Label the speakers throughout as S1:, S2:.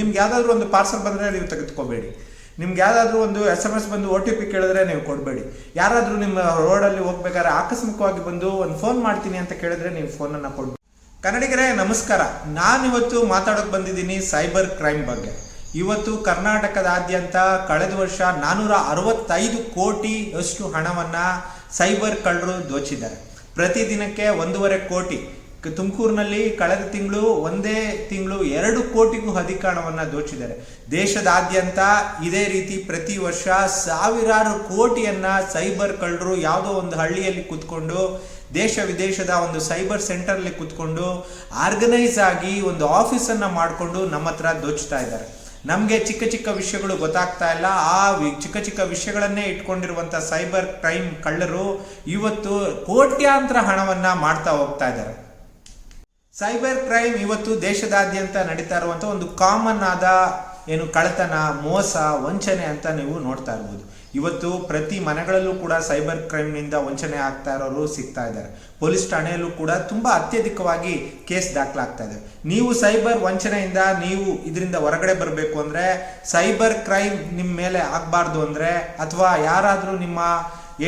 S1: ನಿಮ್ಗೆ ಯಾವುದಾದ್ರೂ ಒಂದು ಪಾರ್ಸಲ್ ಬಂದರೆ ನೀವು ತೆಗೆದುಕೋಬೇಡಿ. ನಿಮ್ಗೆ ಯಾವುದಾದ್ರೂ ಒಂದು SMS ಬಂದು OTP ಕೇಳಿದ್ರೆ ನೀವು ಕೊಡಬೇಡಿ. ಯಾರಾದರೂ ನಿಮ್ಮ ರೋಡಲ್ಲಿ ಹೋಗ್ಬೇಕಾದ್ರೆ ಆಕಸ್ಮಿಕವಾಗಿ ಬಂದು ಒಂದು ಫೋನ್ ಮಾಡ್ತೀನಿ ಅಂತ ಕೇಳಿದ್ರೆ ನೀವು ಫೋನನ್ನು ಕೊಡಬೇಡಿ. ಕನ್ನಡಿಗರೇ ನಮಸ್ಕಾರ. ನಾನಿವತ್ತು ಮಾತಾಡೋಕೆ ಬಂದಿದ್ದೀನಿ ಸೈಬರ್ ಕ್ರೈಮ್ ಬಗ್ಗೆ. ಇವತ್ತು ಕರ್ನಾಟಕದಾದ್ಯಂತ ಕಳೆದ ವರ್ಷ 465 ಕೋಟಿಯಷ್ಟು ಹಣವನ್ನು ಸೈಬರ್ ಕಳ್ಳರು ದೋಚಿದ್ದಾರೆ. ಪ್ರತಿದಿನಕ್ಕೆ 1.5 ಕೋಟಿ. ತುಮಕೂರಿನಲ್ಲಿ ಕಳೆದ ತಿಂಗಳು ಒಂದೇ ತಿಂಗಳು 2 ಕೋಟಿಗೂ ಅಧಿಕ ಹಣವನ್ನು ದೋಚಿದ್ದಾರೆ. ದೇಶದಾದ್ಯಂತ ಇದೇ ರೀತಿ ಪ್ರತಿ ವರ್ಷ ಸಾವಿರಾರು ಕೋಟಿಯನ್ನ ಸೈಬರ್ ಕಳ್ಳರು ಯಾವುದೋ ಒಂದು ಹಳ್ಳಿಯಲ್ಲಿ ಕೂತ್ಕೊಂಡು ದೇಶ ವಿದೇಶದ ಒಂದು ಸೈಬರ್ ಸೆಂಟರ್ಲಿ ಕೂತ್ಕೊಂಡು ಆರ್ಗನೈಸ್ ಆಗಿ ಒಂದು ಆಫೀಸನ್ನು ಮಾಡಿಕೊಂಡು ನಮ್ಮ ಹತ್ರ ದೋಚ್ತಾ ಇದ್ದಾರೆ. ನಮಗೆ ಚಿಕ್ಕ ಚಿಕ್ಕ ವಿಷಯಗಳು ಗೊತ್ತಾಗ್ತಾ ಇಲ್ಲ. ಆ ಚಿಕ್ಕ ಚಿಕ್ಕ ವಿಷಯಗಳನ್ನೇ ಇಟ್ಕೊಂಡಿರುವಂಥ ಸೈಬರ್ ಕ್ರೈಮ್ ಕಳ್ಳರು ಇವತ್ತು ಕೋಟ್ಯಾಂತರ ಹಣವನ್ನು ಮಾಡ್ತಾ ಹೋಗ್ತಾ ಇದ್ದಾರೆ. ಸೈಬರ್ ಕ್ರೈಮ್ ಇವತ್ತು ದೇಶದಾದ್ಯಂತ ನಡೀತಾ ಇರುವಂಥ ಒಂದು ಕಾಮನ್ ಆದ ಕಳ್ಳತನ, ಮೋಸ, ವಂಚನೆ ಅಂತ ನೀವು ನೋಡ್ತಾ ಇರ್ಬೋದು. ಇವತ್ತು ಪ್ರತಿ ಮನೆಗಳಲ್ಲೂ ಕೂಡ ಸೈಬರ್ ಕ್ರೈಮ್ನಿಂದ ವಂಚನೆ ಆಗ್ತಾ ಇರೋರು ಸಿಗ್ತಾ ಇದ್ದಾರೆ. ಪೊಲೀಸ್ ಠಾಣೆಯಲ್ಲೂ ಕೂಡ ತುಂಬ ಅತ್ಯಧಿಕವಾಗಿ ಕೇಸ್ ದಾಖಲಾಗ್ತಾ ಇದೆ. ನೀವು ಸೈಬರ್ ವಂಚನೆಯಿಂದ ನೀವು ಇದರಿಂದ ಹೊರಗಡೆ ಬರಬೇಕು ಅಂದರೆ, ಸೈಬರ್ ಕ್ರೈಮ್ ನಿಮ್ಮ ಮೇಲೆ ಆಗಬಾರ್ದು ಅಂದರೆ, ಅಥವಾ ಯಾರಾದರೂ ನಿಮ್ಮ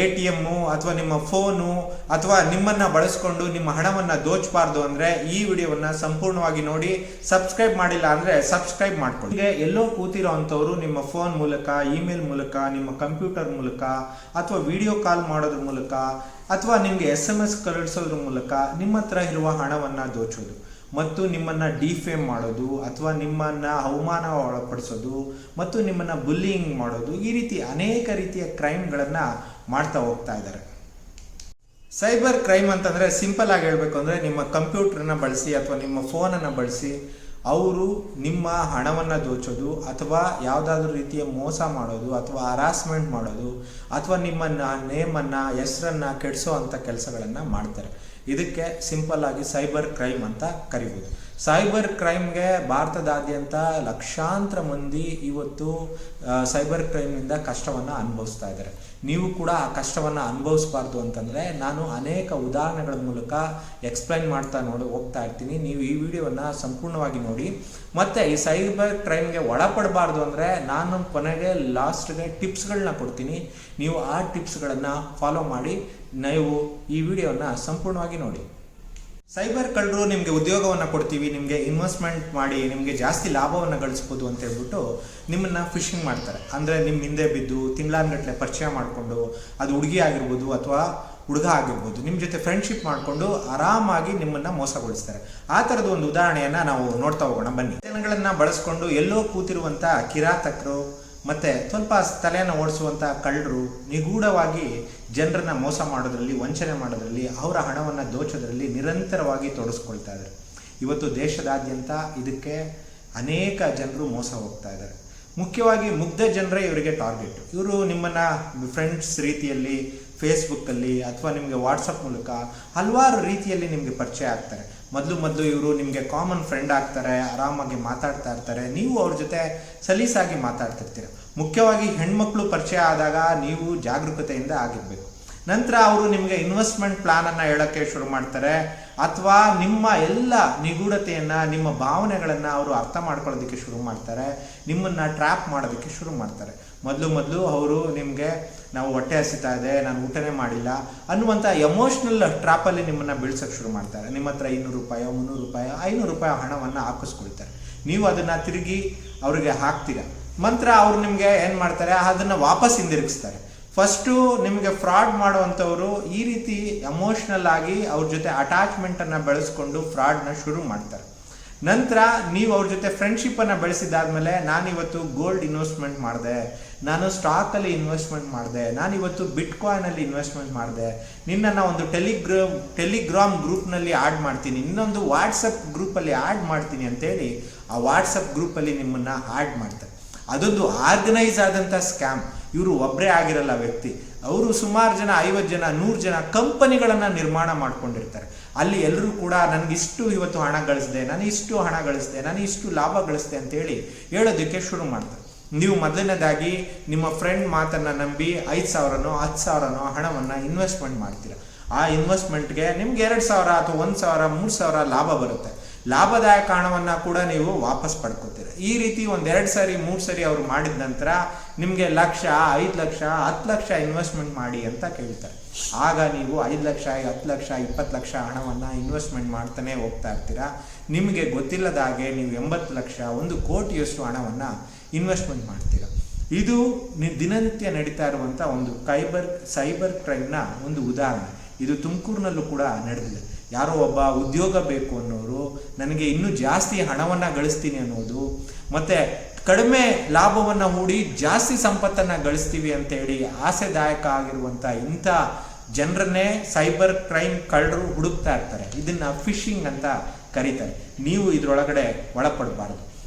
S1: ATM ಅಥವಾ ನಿಮ್ಮ ಫೋನು ಅಥವಾ ನಿಮ್ಮನ್ನು ಬಳಸ್ಕೊಂಡು ನಿಮ್ಮ ಹಣವನ್ನು ದೋಚಬಾರ್ದು ಅಂದರೆ ಈ ವಿಡಿಯೋವನ್ನು ಸಂಪೂರ್ಣವಾಗಿ ನೋಡಿ. ಸಬ್ಸ್ಕ್ರೈಬ್ ಮಾಡಿಲ್ಲ ಅಂದರೆ ಸಬ್ಸ್ಕ್ರೈಬ್ ಮಾಡ್ಕೊಳ್ಳಿ. ಎಲ್ಲೋ ಕೂತಿರೋ ಅಂಥವ್ರು ನಿಮ್ಮ ಫೋನ್ ಮೂಲಕ, ಇಮೇಲ್ ಮೂಲಕ, ನಿಮ್ಮ ಕಂಪ್ಯೂಟರ್ ಮೂಲಕ ಅಥವಾ ವಿಡಿಯೋ ಕಾಲ್ ಮಾಡೋದ್ರ ಮೂಲಕ ಅಥವಾ ನಿಮಗೆ SMS ಕಳಿಸೋದ್ರ ಮೂಲಕ ನಿಮ್ಮ ಹತ್ರ ಇರುವ ಹಣವನ್ನು ದೋಚೋದು ಮತ್ತು ನಿಮ್ಮನ್ನು ಡಿಫೇಮ್ ಮಾಡೋದು ಅಥವಾ ನಿಮ್ಮನ್ನು ಅವಮಾನ ಒಳಪಡಿಸೋದು ಮತ್ತು ನಿಮ್ಮನ್ನು ಬುಲ್ಲಿಂಗ್ ಮಾಡೋದು, ಈ ರೀತಿ ಅನೇಕ ರೀತಿಯ ಕ್ರೈಮ್ಗಳನ್ನು ಮಾಡ್ತಾ ಹೋಗ್ತಾ ಇದ್ದಾರೆ. ಸೈಬರ್ ಕ್ರೈಮ್ ಅಂತಂದರೆ ಸಿಂಪಲ್ ಆಗಿ ಹೇಳಬೇಕು ಅಂದರೆ, ನಿಮ್ಮ ಕಂಪ್ಯೂಟರ್ನ ಬಳಸಿ ಅಥವಾ ನಿಮ್ಮ ಫೋನನ್ನು ಬಳಸಿ ಅವರು ನಿಮ್ಮ ಹಣವನ್ನು ದೋಚೋದು ಅಥವಾ ಯಾವುದಾದ್ರೂ ರೀತಿಯ ಮೋಸ ಮಾಡೋದು ಅಥವಾ ಹರಾಸ್ಮೆಂಟ್ ಮಾಡೋದು ಅಥವಾ ನಿಮ್ಮ ನೇಮನ್ನು, ಹೆಸರನ್ನು ಕೆಡಿಸೋ ಅಂಥ ಕೆಲಸಗಳನ್ನು ಮಾಡ್ತಾರೆ. ಇದಕ್ಕೆ ಸಿಂಪಲ್ ಆಗಿ ಸೈಬರ್ ಕ್ರೈಮ್ ಅಂತ ಕರಿಬೋದು. ಸೈಬರ್ ಕ್ರೈಮ್ಗೆ ಭಾರತದಾದ್ಯಂತ ಲಕ್ಷಾಂತರ ಮಂದಿ ಇವತ್ತು ಸೈಬರ್ ಕ್ರೈಮ್ನಿಂದ ಕಷ್ಟವನ್ನು ಅನುಭವಿಸ್ತಾ ಇದ್ದಾರೆ. ನೀವು ಕೂಡ ಆ ಕಷ್ಟವನ್ನು ಅನುಭವಿಸಬಾರ್ದು ಅಂತಂದರೆ ನಾನು ಅನೇಕ ಉದಾಹರಣೆಗಳ ಮೂಲಕ ಎಕ್ಸ್ಪ್ಲೈನ್ ಮಾಡ್ತಾ ಹೋಗ್ತಾ ಇರ್ತೀನಿ. ನೀವು ಈ ವಿಡಿಯೋವನ್ನು ಸಂಪೂರ್ಣವಾಗಿ ನೋಡಿ. ಮತ್ತು ಈ ಸೈಬರ್ ಕ್ರೈಮ್ಗೆ ಒಳಪಡಬಾರ್ದು ಅಂದರೆ ನಾನು ಕೊನೆಗೆ ಲಾಸ್ಟ್ಗೆ ಟಿಪ್ಸ್ಗಳನ್ನ ಕೊಡ್ತೀನಿ. ನೀವು ಆ ಟಿಪ್ಸ್ಗಳನ್ನು ಫಾಲೋ ಮಾಡಿ ನೀವು ಈ ವಿಡಿಯೋನ ಸಂಪೂರ್ಣವಾಗಿ ನೋಡಿ. ಸೈಬರ್ ಕಳ್ಳರು ನಿಮಗೆ ಉದ್ಯೋಗವನ್ನು ಕೊಡ್ತೀವಿ, ನಿಮಗೆ ಇನ್ವೆಸ್ಟ್ಮೆಂಟ್ ಮಾಡಿ ನಿಮಗೆ ಜಾಸ್ತಿ ಲಾಭವನ್ನು ಗಳಿಸ್ಬೋದು ಅಂತ ಹೇಳ್ಬಿಟ್ಟು ನಿಮ್ಮನ್ನು ಫಿಶಿಂಗ್ ಮಾಡ್ತಾರೆ. ಅಂದರೆ ನಿಮ್ಮ ಹಿಂದೆ ಬಿದ್ದು ತಿಂಗಳಾನ್ಗಟ್ಟಲೆ ಪರಿಚಯ ಮಾಡಿಕೊಂಡು, ಅದು ಹುಡುಗಿ ಆಗಿರ್ಬೋದು ಅಥವಾ ಹುಡುಗ ಆಗಿರ್ಬೋದು, ನಿಮ್ಮ ಜೊತೆ ಫ್ರೆಂಡ್ಶಿಪ್ ಮಾಡಿಕೊಂಡು ಆರಾಮಾಗಿ ನಿಮ್ಮನ್ನು ಮೋಸಗೊಳಿಸ್ತಾರೆ. ಆ ಥರದ ಒಂದು ಉದಾಹರಣೆಯನ್ನು ನಾವು ನೋಡ್ತಾ ಹೋಗೋಣ ಬನ್ನಿ. ಜನಗಳನ್ನು ಬಳಸ್ಕೊಂಡು ಎಲ್ಲೋ ಕೂತಿರುವಂಥ ಕಿರಾತಕರು ಮತ್ತು ಸ್ವಲ್ಪ ತಲೆಯನ್ನು ಓಡಿಸುವಂಥ ಕಳ್ಳರು ನಿಗೂಢವಾಗಿ ಜನರನ್ನ ಮೋಸ ಮಾಡೋದ್ರಲ್ಲಿ, ವಂಚನೆ ಮಾಡೋದ್ರಲ್ಲಿ, ಅವರ ಹಣವನ್ನು ದೋಚೋದ್ರಲ್ಲಿ ನಿರಂತರವಾಗಿ ತೊಡಗಿಸ್ಕೊಳ್ತಾ ಇದ್ದಾರೆ. ಇವತ್ತು ದೇಶದಾದ್ಯಂತ ಇದಕ್ಕೆ ಅನೇಕ ಜನರು ಮೋಸ ಹೋಗ್ತಾ ಇದ್ದಾರೆ. ಮುಖ್ಯವಾಗಿ ಮುಗ್ಧ ಜನರೇ ಇವರಿಗೆ ಟಾರ್ಗೆಟ್. ಇವರು ನಿಮ್ಮನ್ನು ಫ್ರೆಂಡ್ಸ್ ರೀತಿಯಲ್ಲಿ ಫೇಸ್ಬುಕ್ಕಲ್ಲಿ ಅಥವಾ ನಿಮಗೆ ವಾಟ್ಸಪ್ ಮೂಲಕ ಹಲವಾರು ರೀತಿಯಲ್ಲಿ ನಿಮಗೆ ಪರಿಚಯ ಆಗ್ತಾರೆ. ಮೊದಲು ಇವರು ನಿಮಗೆ ಕಾಮನ್ ಫ್ರೆಂಡ್ ಆಗ್ತಾರೆ, ಆರಾಮಾಗಿ ಮಾತಾಡ್ತಾ ಇರ್ತಾರೆ, ನೀವು ಅವ್ರ ಜೊತೆ ಸಲೀಸಾಗಿ ಮಾತಾಡ್ತಿರ್ತೀರ. ಮುಖ್ಯವಾಗಿ ಹೆಣ್ಮಕ್ಳು ಪರಿಚಯ ಆದಾಗ ನೀವು ಜಾಗರೂಕತೆಯಿಂದ ಆಗಿರಬೇಕು. ನಂತರ ಅವರು ನಿಮಗೆ ಇನ್ವೆಸ್ಟ್ಮೆಂಟ್ ಪ್ಲಾನನ್ನು ಹೇಳೋಕ್ಕೆ ಶುರು ಮಾಡ್ತಾರೆ ಅಥವಾ ನಿಮ್ಮ ಎಲ್ಲ ನಿಗೂಢತೆಯನ್ನು, ನಿಮ್ಮ ಭಾವನೆಗಳನ್ನು ಅವರು ಅರ್ಥ ಮಾಡ್ಕೊಳ್ಳೋದಕ್ಕೆ ಶುರು ಮಾಡ್ತಾರೆ, ನಿಮ್ಮನ್ನು ಟ್ರ್ಯಾಪ್ ಮಾಡೋದಕ್ಕೆ ಶುರು ಮಾಡ್ತಾರೆ. ಮೊದಲು ಅವರು ನಿಮಗೆ ನಾವು ಹೊಟ್ಟೆ ಹಸಿತಾ ಇದೆ, ನಾನು ಊಟನೇ ಮಾಡಿಲ್ಲ ಅನ್ನುವಂಥ ಎಮೋಷ್ನಲ್ ಟ್ರ್ಯಾಪಲ್ಲಿ ನಿಮ್ಮನ್ನು ಬೀಳ್ಸೋಕ್ಕೆ ಶುರು ಮಾಡ್ತಾರೆ. ನಿಮ್ಮ ಹತ್ರ 200 ರೂಪಾಯಿ, 300 ರೂಪಾಯಿ, 500 ರೂಪಾಯಿ ಹಣವನ್ನು ಹಾಕಿಸ್ಕೊಳ್ತಾರೆ. ನೀವು ಅದನ್ನು ತಿರುಗಿ ಅವರಿಗೆ ಹಾಕ್ತೀರ. ನಂತರ ಅವರು ನಿಮಗೆ ಏನು ಮಾಡ್ತಾರೆ, ಅದನ್ನು ವಾಪಸ್ ಹಿಂದಿರುಗಿಸ್ತಾರೆ. ಫಸ್ಟು ನಿಮಗೆ ಫ್ರಾಡ್ ಮಾಡುವಂಥವರು ಈ ರೀತಿ ಎಮೋಷ್ನಲ್ ಆಗಿ ಅವ್ರ ಜೊತೆ ಅಟ್ಯಾಚ್ಮೆಂಟನ್ನು ಬೆಳೆಸ್ಕೊಂಡು ಫ್ರಾಡ್ನ ಶುರು ಮಾಡ್ತಾರೆ. ನಂತರ ನೀವು ಅವ್ರ ಜೊತೆ ಫ್ರೆಂಡ್ಶಿಪ್ಪನ್ನು ಬೆಳೆಸಿದಾದ್ಮೇಲೆ, ನಾನಿವತ್ತು ಗೋಲ್ಡ್ ಇನ್ವೆಸ್ಟ್ಮೆಂಟ್ ಮಾಡಿದೆ, ನಾನು ಸ್ಟಾಕಲ್ಲಿ ಇನ್ವೆಸ್ಟ್ಮೆಂಟ್ ಮಾಡಿದೆ, ನಾನಿವತ್ತು ಬಿಟ್ಕಾಯಿನಲ್ಲಿ ಇನ್ವೆಸ್ಟ್ಮೆಂಟ್ ಮಾಡಿದೆ, ನಿನ್ನನ್ನು ಒಂದು ಟೆಲಿಗ್ರಾಮ್ ಗ್ರೂಪ್ನಲ್ಲಿ ಆ್ಯಡ್ ಮಾಡ್ತೀನಿ, ಇನ್ನೊಂದು ವಾಟ್ಸಪ್ ಗ್ರೂಪಲ್ಲಿ ಆ್ಯಡ್ ಮಾಡ್ತೀನಿ ಅಂತೇಳಿ ಆ ವಾಟ್ಸಪ್ ಗ್ರೂಪಲ್ಲಿ ನಿಮ್ಮನ್ನು ಆ್ಯಡ್ ಮಾಡ್ತಾರೆ. ಅದೊಂದು ಆರ್ಗನೈಸ್ ಆದಂಥ ಸ್ಕ್ಯಾಮ್. ಇವರು ಒಬ್ಬರೇ ಆಗಿರಲ್ಲ ವ್ಯಕ್ತಿ, ಅವರು ಸುಮಾರು ಜನ, 50 ಜನ, 100 ಜನ ಕಂಪನಿಗಳನ್ನು ನಿರ್ಮಾಣ ಮಾಡ್ಕೊಂಡಿರ್ತಾರೆ. ಅಲ್ಲಿ ಎಲ್ಲರೂ ಕೂಡ ನನಗಿಷ್ಟು ಇವತ್ತು ಹಣ ಗಳಿಸಿದೆ, ನಾನು ಇಷ್ಟು ಲಾಭ ಗಳಿಸಿದೆ ಅಂತೇಳಿ ಹೇಳೋದಕ್ಕೆ ಶುರು ಮಾಡ್ತಾರೆ. ನೀವು ಮೊದಲನೇದಾಗಿ ನಿಮ್ಮ ಫ್ರೆಂಡ್ ಮಾತನ್ನು ನಂಬಿ 5,000ನೋ 10,000ನೋ ಹಣವನ್ನು ಇನ್ವೆಸ್ಟ್ಮೆಂಟ್ ಮಾಡ್ತೀರ. ಆ ಇನ್ವೆಸ್ಟ್ಮೆಂಟ್ಗೆ ನಿಮ್ಗೆ 2,000 ಅಥವಾ 1,000, 3,000 ಲಾಭ ಬರುತ್ತೆ. ಲಾಭದಾಯಕ ಹಣವನ್ನು ಕೂಡ ನೀವು ವಾಪಸ್ ಪಡ್ಕೋತೀರಿ. ಈ ರೀತಿ 1-2 ಸಾರಿ 3 ಸಾರಿ ಅವರು ಮಾಡಿದ ನಂತರ ನಿಮಗೆ 1 ಲಕ್ಷ 5 ಲಕ್ಷ 10 ಲಕ್ಷ ಇನ್ವೆಸ್ಟ್ಮೆಂಟ್ ಮಾಡಿ ಅಂತ ಕೇಳ್ತಾರೆ. ಆಗ ನೀವು 5 ಲಕ್ಷ 10 ಲಕ್ಷ 20 ಲಕ್ಷ ಹಣವನ್ನು ಇನ್ವೆಸ್ಟ್ಮೆಂಟ್ ಮಾಡ್ತಾನೆ ಹೋಗ್ತಾ ಇರ್ತೀರಾ. ನಿಮಗೆ ಗೊತ್ತಿಲ್ಲದ ಹಾಗೆ ನೀವು 80 ಲಕ್ಷ 1 ಕೋಟಿಯಷ್ಟು ಹಣವನ್ನು ಇನ್ವೆಸ್ಟ್ಮೆಂಟ್ ಮಾಡ್ತೀರಾ. ಇದು ದಿನನಿತ್ಯ ನಡೀತಾ ಇರುವಂಥ ಒಂದು ಸೈಬರ್ ಕ್ರೈಮ್ನ ಒಂದು ಉದಾಹರಣೆ. ಇದು ತುಮಕೂರಿನಲ್ಲೂ ಕೂಡ ನಡೆದಿದೆ. ಯಾರೋ ಒಬ್ಬ ಉದ್ಯೋಗ ಬೇಕು ಅನ್ನೋರು, ನನಗೆ ಇನ್ನೂ ಜಾಸ್ತಿ ಹಣವನ್ನು ಗಳಿಸ್ತೀನಿ ಅನ್ನೋದು, ಮತ್ತು ಕಡಿಮೆ ಲಾಭವನ್ನು ಹೂಡಿ ಜಾಸ್ತಿ ಸಂಪತ್ತನ್ನು ಗಳಿಸ್ತೀವಿ ಅಂತೇಳಿ ಆಸೆದಾಯಕ ಆಗಿರುವಂಥ ಇಂಥ ಜನರನ್ನೇ ಸೈಬರ್ ಕ್ರೈಮ್ ಕಳ್ಳರು ಹುಡುಕ್ತಾ ಇರ್ತಾರೆ. ಇದನ್ನು ಫಿಶಿಂಗ್ ಅಂತ ಕರೀತಾರೆ. ನೀವು ಇದರೊಳಗಡೆ ಒಳಪಡಬಾರ್ದು.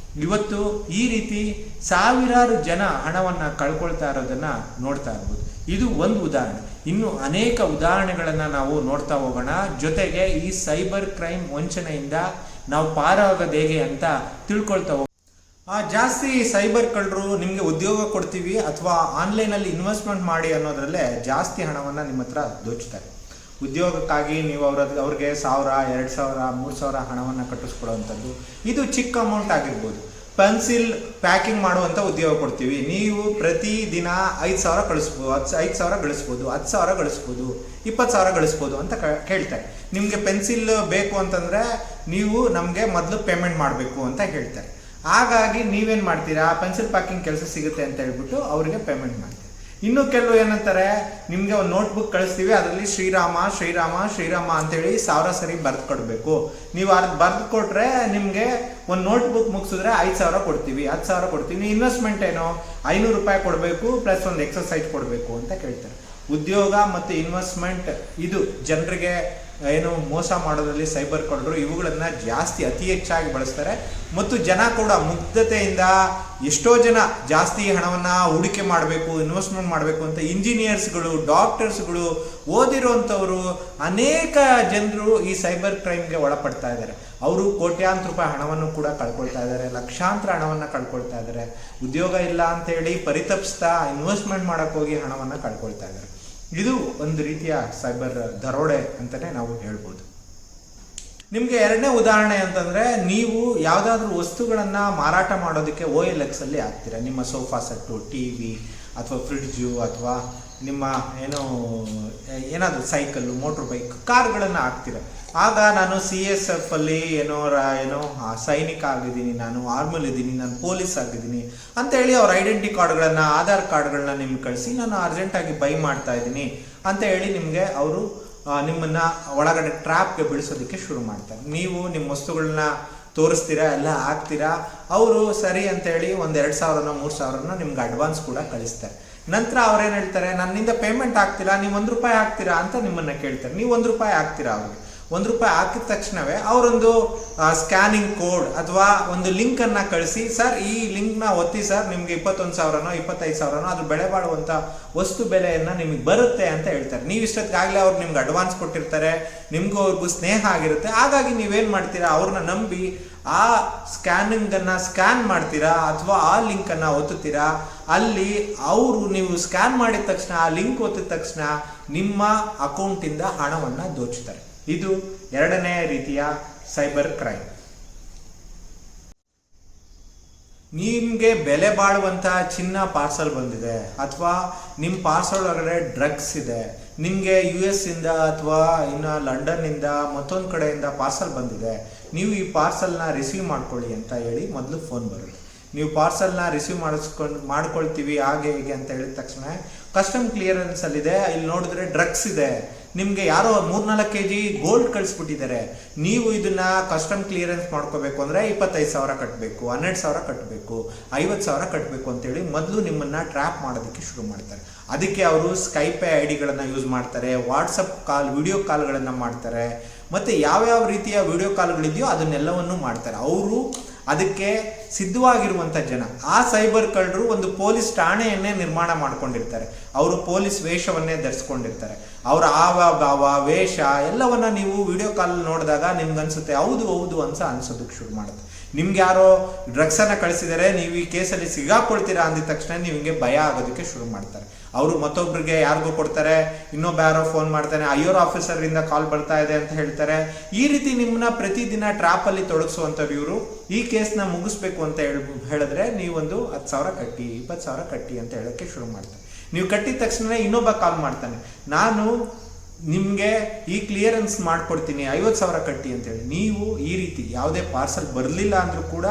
S1: ಇವತ್ತು ಈ ರೀತಿ ಸಾವಿರಾರು ಜನ ಹಣವನ್ನು ಕಳ್ಕೊಳ್ತಾ ಇರೋದನ್ನು ನೋಡ್ತಾ ಇರ್ಬೋದು. ಇದು ಒಂದು ಉದಾಹರಣೆ. ಇನ್ನು ಅನೇಕ ಉದಾಹರಣೆಗಳನ್ನು ನಾವು ನೋಡ್ತಾ ಹೋಗೋಣ. ಜೊತೆಗೆ ಈ ಸೈಬರ್ ಕ್ರೈಮ್ ವಂಚನೆಯಿಂದ ನಾವು ಪಾರಾಗೋದು ಹೇಗೆ ಅಂತ ತಿಳ್ಕೊಳ್ತಾ ಹೋಗೋಣ. ಜಾಸ್ತಿ ಸೈಬರ್ ಕಳ್ಳರು ನಿಮಗೆ ಉದ್ಯೋಗ ಕೊಡ್ತೀವಿ ಅಥವಾ ಆನ್ಲೈನಲ್ಲಿ ಇನ್ವೆಸ್ಟ್ಮೆಂಟ್ ಮಾಡಿ ಅನ್ನೋದ್ರಲ್ಲೇ ಜಾಸ್ತಿ ಹಣವನ್ನು ನಿಮ್ಮ ಹತ್ರ ದೋಚ್ತಾರೆ. ಉದ್ಯೋಗಕ್ಕಾಗಿ ನೀವು ಅವ್ರಿಗೆ 1000, 2000, 3000 ಹಣವನ್ನು ಕಟ್ಟಿಸ್ಕೊಡುವಂಥದ್ದು. ಇದು ಚಿಕ್ಕ ಅಮೌಂಟ್ ಆಗಿರ್ಬೋದು. ಪೆನ್ಸಿಲ್ ಪ್ಯಾಕಿಂಗ್ ಮಾಡುವಂಥ ಉದ್ಯೋಗ ಕೊಡ್ತೀವಿ, ನೀವು ಪ್ರತಿ ದಿನ 5000 ಕಳಿಸ್ಬೋದು, 5000 ಗಳಿಸ್ಬೋದು, 10,000 ಗಳಿಸ್ಬೋದು, 20,000 ಗಳಿಸ್ಬೋದು ಅಂತ ಹೇಳ್ತಾರೆ. ನಿಮಗೆ ಪೆನ್ಸಿಲ್ ಬೇಕು ಅಂತಂದರೆ ನೀವು ನಮಗೆ ಮೊದಲು ಪೇಮೆಂಟ್ ಮಾಡಬೇಕು ಅಂತ ಹೇಳ್ತಾರೆ. ಹಾಗಾಗಿ ನೀವೇನು ಮಾಡ್ತೀರಾ, ಪೆನ್ಸಿಲ್ ಪ್ಯಾಕಿಂಗ್ ಕೆಲಸ ಸಿಗುತ್ತೆ ಅಂತ ಹೇಳ್ಬಿಟ್ಟು ಅವರಿಗೆ ಪೇಮೆಂಟ್ ಮಾಡ್ತೀರಾ. ಇನ್ನು ಕೆಲವು ಏನಂತಾರೆ, ನಿಮಗೆ ಒಂದು ನೋಟ್ಬುಕ್ ಕಳಿಸ್ತೀವಿ, ಅದರಲ್ಲಿ ಶ್ರೀರಾಮ ಶ್ರೀರಾಮ ಶ್ರೀರಾಮ ಅಂತೇಳಿ 1000 ಸರಿ ಬರೆದು ಕೊಡಬೇಕು. ನೀವು ಅದು ಬರೆದು ಕೊಟ್ರೆ ನಿಮಗೆ ಒಂದು ನೋಟ್ಬುಕ್ ಮುಗಿಸಿದ್ರೆ 5000 ಕೊಡ್ತೀವಿ, 10,000 ಕೊಡ್ತೀವಿ. ಇನ್ವೆಸ್ಟ್ಮೆಂಟ್ ಏನೋ 500 ರೂಪಾಯಿ ಕೊಡಬೇಕು ಪ್ಲಸ್ ಒಂದು ಎಕ್ಸರ್ಸೈಸ್ ಕೊಡಬೇಕು ಅಂತ ಕೇಳ್ತಾರೆ. ಉದ್ಯೋಗ ಮತ್ತು ಇನ್ವೆಸ್ಟ್ಮೆಂಟ್ ಇದು ಜನರಿಗೆ ಏನು ಮೋಸ ಮಾಡೋದ್ರಲ್ಲಿ ಸೈಬರ್ ಕಳ್ಳರು ಇವುಗಳನ್ನು ಜಾಸ್ತಿ ಅತಿ ಹೆಚ್ಚಾಗಿ ಬಳಸ್ತಾರೆ. ಮತ್ತು ಜನ ಕೂಡ ಮುಗ್ಧತೆಯಿಂದ ಎಷ್ಟೋ ಜನ ಜಾಸ್ತಿ ಹಣವನ್ನು ಹೂಡಿಕೆ ಮಾಡಬೇಕು, ಇನ್ವೆಸ್ಟ್ಮೆಂಟ್ ಮಾಡಬೇಕು ಅಂತ ಇಂಜಿನಿಯರ್ಸ್ಗಳು, ಡಾಕ್ಟರ್ಸ್ಗಳು, ಓದಿರೋಂಥವರು ಅನೇಕ ಜನರು ಈ ಸೈಬರ್ ಕ್ರೈಮ್ಗೆ ಒಳಪಡ್ತಾ ಇದ್ದಾರೆ. ಅವರು ಕೋಟ್ಯಾಂತರ ರೂಪಾಯಿ ಹಣವನ್ನು ಕೂಡ ಕಳ್ಕೊಳ್ತಾ ಇದ್ದಾರೆ, ಲಕ್ಷಾಂತರ ಹಣವನ್ನು ಕಳ್ಕೊಳ್ತಾ ಇದ್ದಾರೆ. ಉದ್ಯೋಗ ಇಲ್ಲ ಅಂತೇಳಿ ಪರಿತಪಿಸ್ತಾ ಇನ್ವೆಸ್ಟ್ಮೆಂಟ್ ಮಾಡೋಕ್ಕೋಗಿ ಹಣವನ್ನು ಕಳ್ಕೊಳ್ತಾ ಇದ್ದಾರೆ. ಇದು ಒಂದು ರೀತಿಯ ಸೈಬರ್ ದರೋಡೆ ಅಂತಲೇ ನಾವು ಹೇಳ್ಬೋದು. ನಿಮಗೆ ಎರಡನೇ ಉದಾಹರಣೆ ಅಂತಂದರೆ, ನೀವು ಯಾವುದಾದ್ರೂ ವಸ್ತುಗಳನ್ನು ಮಾರಾಟ ಮಾಡೋದಕ್ಕೆ OLX ಅಲ್ಲಿ ಹಾಕ್ತೀರಾ. ನಿಮ್ಮ ಸೋಫಾ ಸೆಟ್ಟು, TV ಅಥವಾ ಫ್ರಿಡ್ಜು ಅಥವಾ ನಿಮ್ಮ ಏನಾದರೂ ಸೈಕಲ್ಲು, ಮೋಟ್ರ್ ಬೈಕ್, ಕಾರ್ಗಳನ್ನು ಹಾಕ್ತೀರ. ಆಗ ನಾನು CSF ಅಲ್ಲಿ ಏನೋ ಸೈನಿಕ ಆಗಿದ್ದೀನಿ, ನಾನು ಆರ್ಮಲ್ಲಿದ್ದೀನಿ, ನಾನು ಪೊಲೀಸ್ ಆಗಿದ್ದೀನಿ ಅಂತೇಳಿ ಅವ್ರ ಐಡೆಂಟಿ ಕಾರ್ಡ್ಗಳನ್ನು, ಆಧಾರ್ ಕಾರ್ಡ್ಗಳನ್ನ ನಿಮ್ಗೆ ಕಳಿಸಿ, ನಾನು ಅರ್ಜೆಂಟಾಗಿ ಬೈ ಮಾಡ್ತಾ ಇದ್ದೀನಿ ಅಂತ ಹೇಳಿ ನಿಮಗೆ ಅವರು ನಿಮ್ಮನ್ನು ಒಳಗಡೆ ಟ್ರ್ಯಾಪ್ಗೆ ಬೀಳಿಸೋದಕ್ಕೆ ಶುರು ಮಾಡ್ತಾರೆ. ನೀವು ನಿಮ್ಮ ವಸ್ತುಗಳನ್ನ ತೋರಿಸ್ತೀರಾ, ಎಲ್ಲ ಹಾಕ್ತೀರಾ. ಅವರು ಸರಿ ಅಂತೇಳಿ 1,000-2,000 3,000 ನಿಮ್ಗೆ ಅಡ್ವಾನ್ಸ್ ಕೂಡ ಕಳಿಸ್ತಾರೆ. ನಂತರ ಅವ್ರೇನು ಹೇಳ್ತಾರೆ, ನನ್ನಿಂದ ಪೇಮೆಂಟ್ ಆಗ್ತಿಲ್ಲ, ನೀವು ₹1 ಹಾಕ್ತೀರಾ ಅಂತ ನಿಮ್ಮನ್ನು ಕೇಳ್ತಾರೆ. ನೀವು ₹1 ಹಾಕ್ತೀರಾ. ಅವ್ರಿಗೆ ₹1 ಹಾಕಿದ ತಕ್ಷಣವೇ ಅವರೊಂದು ಸ್ಕ್ಯಾನಿಂಗ್ ಕೋಡ್ ಅಥವಾ ಒಂದು ಲಿಂಕನ್ನು ಕಳಿಸಿ, ಸರ್ ಈ ಲಿಂಕ್ನ ಒತ್ತಿ ಸರ್, ನಿಮಗೆ 21,000ನೋ 25,000ನೋ ಅದು ಬೆಲೆ ಬಾಳುವಂಥ ವಸ್ತು ಬೆಲೆಯನ್ನು ನಿಮಗೆ ಬರುತ್ತೆ ಅಂತ ಹೇಳ್ತಾರೆ. ನೀವು ಇಷ್ಟೊತ್ತಿಗಾಗಲೇ ಅವ್ರು ನಿಮ್ಗೆ ಅಡ್ವಾನ್ಸ್ ಕೊಟ್ಟಿರ್ತಾರೆ, ನಿಮಗೂ ಅವ್ರಿಗೂ ಸ್ನೇಹ ಆಗಿರುತ್ತೆ. ಹಾಗಾಗಿ ನೀವೇನು ಮಾಡ್ತೀರಾ, ಅವ್ರನ್ನ ನಂಬಿ ಆ ಸ್ಕ್ಯಾನಿಂಗನ್ನು ಸ್ಕ್ಯಾನ್ ಮಾಡ್ತೀರಾ ಅಥವಾ ಆ ಲಿಂಕನ್ನು ಒತ್ತುತ್ತೀರಾ. ಅಲ್ಲಿ ಅವರು ನೀವು ಸ್ಕ್ಯಾನ್ ಮಾಡಿದ ತಕ್ಷಣ, ಆ ಲಿಂಕ್ ಒತ್ತಿದ ತಕ್ಷಣ ನಿಮ್ಮ ಅಕೌಂಟಿಂದ ಹಣವನ್ನು ದೋಚುತ್ತಾರೆ. ಇದು ಎರಡನೇ ರೀತಿಯ ಸೈಬರ್ ಕ್ರೈಮ್. ನಿಮಗೆ ಬೆಲೆ ಬಾಳುವಂಥ ಚಿನ್ನ ಪಾರ್ಸಲ್ ಬಂದಿದೆ ಅಥವಾ ನಿಮ್ಮ ಪಾರ್ಸಲ್ ಒಳಗಡೆ ಡ್ರಗ್ಸ್ ಇದೆ, ನಿಮಗೆ US ಇಂದ ಅಥವಾ ಇನ್ನು ಲಂಡನ್ನಿಂದ ಮತ್ತೊಂದು ಕಡೆಯಿಂದ ಪಾರ್ಸಲ್ ಬಂದಿದೆ, ನೀವು ಈ ಪಾರ್ಸಲ್ನ ರಿಸೀವ್ ಮಾಡ್ಕೊಳ್ಳಿ ಅಂತ ಹೇಳಿ ಮೊದಲು ಫೋನ್ ಬರುತ್ತೆ. ನೀವು ಪಾರ್ಸಲ್ನ ರಿಸೀವ್ ಮಾಡ್ಕೊಳ್ತೀವಿ ಹಾಗೆ ಹೀಗೆ ಅಂತ ಹೇಳಿದ ತಕ್ಷಣ ಕಸ್ಟಮ್ ಕ್ಲಿಯರೆನ್ಸಲ್ಲಿದೆ, ಇಲ್ಲಿ ನೋಡಿದ್ರೆ ಡ್ರಗ್ಸ್ ಇದೆ, ನಿಮಗೆ ಯಾರೋ 3-4 kg ಗೋಲ್ಡ್ ಕಳಿಸ್ಬಿಟ್ಟಿದ್ದಾರೆ, ನೀವು ಇದನ್ನ ಕಸ್ಟಮ್ ಕ್ಲಿಯರೆನ್ಸ್ ಮಾಡ್ಕೋಬೇಕು ಅಂದರೆ 25,000 ಕಟ್ಟಬೇಕು, 12,000 ಕಟ್ಟಬೇಕು, 50,000 ಕಟ್ಟಬೇಕು ಅಂತೇಳಿ ಮೊದಲು ನಿಮ್ಮನ್ನು ಟ್ರ್ಯಾಪ್ ಮಾಡೋದಕ್ಕೆ ಶುರು ಮಾಡ್ತಾರೆ. ಅದಕ್ಕೆ ಅವರು ಸ್ಕೈಪ್ ಐಡಿಗಳನ್ನು ಯೂಸ್ ಮಾಡ್ತಾರೆ, ವಾಟ್ಸಪ್ ಕಾಲ್, ವಿಡಿಯೋ ಕಾಲ್ಗಳನ್ನು ಮಾಡ್ತಾರೆ, ಮತ್ತು ಯಾವ್ಯಾವ ರೀತಿಯ ವಿಡಿಯೋ ಕಾಲ್ಗಳಿದೆಯೋ ಅದನ್ನೆಲ್ಲವನ್ನು ಮಾಡ್ತಾರೆ. ಅವರು ಅದಕ್ಕೆ ಸಿದ್ಧವಾಗಿರುವಂಥ ಜನ. ಆ ಸೈಬರ್ ಕಳ್ಳರು ಒಂದು ಪೊಲೀಸ್ ಠಾಣೆಯನ್ನೇ ನಿರ್ಮಾಣ ಮಾಡ್ಕೊಂಡಿರ್ತಾರೆ. ಅವರು ಪೊಲೀಸ್ ವೇಷವನ್ನೇ ಧರಿಸ್ಕೊಂಡಿರ್ತಾರೆ. ಅವರ ಭಾವ, ವೇಷ ಎಲ್ಲವನ್ನ ನೀವು ವಿಡಿಯೋ ಕಾಲ್ ನೋಡಿದಾಗ ನಿಮ್ಗೆ ಅನ್ಸುತ್ತೆ ಹೌದು ಹೌದು ಅಂತ ಅನ್ಸೋದಕ್ಕೆ ಶುರು ಮಾಡುತ್ತೆ. ನಿಮ್ಗೆ ಯಾರೋ ಡ್ರಗ್ಸನ್ನು ಕಳಿಸಿದರೆ, ನೀವು ಈ ಕೇಸಲ್ಲಿ ಸಿಗಾಕೊಳ್ತೀರಾ ಅಂದಿದ ತಕ್ಷಣ ನಿಮಗೆ ಭಯ ಆಗೋದಕ್ಕೆ ಶುರು ಮಾಡ್ತಾರೆ. ಅವರು ಮತ್ತೊಬ್ಬರಿಗೆ ಯಾರಿಗೂ ಕೊಡ್ತಾರೆ, ಇನ್ನೊಬ್ಬ ಯಾರೋ ಫೋನ್ ಮಾಡ್ತಾನೆ, ಐಆರ್ ಆಫೀಸರ್ ಇಂದ ಕಾಲ್ ಬರ್ತಾ ಇದೆ ಅಂತ ಹೇಳ್ತಾರೆ. ಈ ರೀತಿ ನಿಮ್ಮನ್ನ ಪ್ರತಿದಿನ ಟ್ರಾಪ್ ಅಲ್ಲಿ ತೊಡಗಿಸುವಂತವ್ರು ಇವರು. ಈ ಕೇಸ್ನ ಮುಗಿಸ್ಬೇಕು ಅಂತ ಹೇಳಿದ್ರೆ ನೀವೊಂದು 10,000 ಕಟ್ಟಿ, 20,000 ಕಟ್ಟಿ ಅಂತ ಹೇಳಕ್ಕೆ ಶುರು ಮಾಡ್ತಾರೆ. ನೀವು ಕಟ್ಟಿದ ತಕ್ಷಣ ಇನ್ನೊಬ್ಬ ಕಾಲ್ ಮಾಡ್ತಾನೆ, ನಾನು ನಿಮಗೆ ಈ ಕ್ಲಿಯರೆನ್ಸ್ ಮಾಡ್ಕೊಡ್ತೀನಿ 50,000 ಕಟ್ಟಿ ಅಂತೇಳಿ. ನೀವು ಈ ರೀತಿ ಯಾವುದೇ ಪಾರ್ಸಲ್ ಬರಲಿಲ್ಲ ಅಂದ್ರೂ ಕೂಡ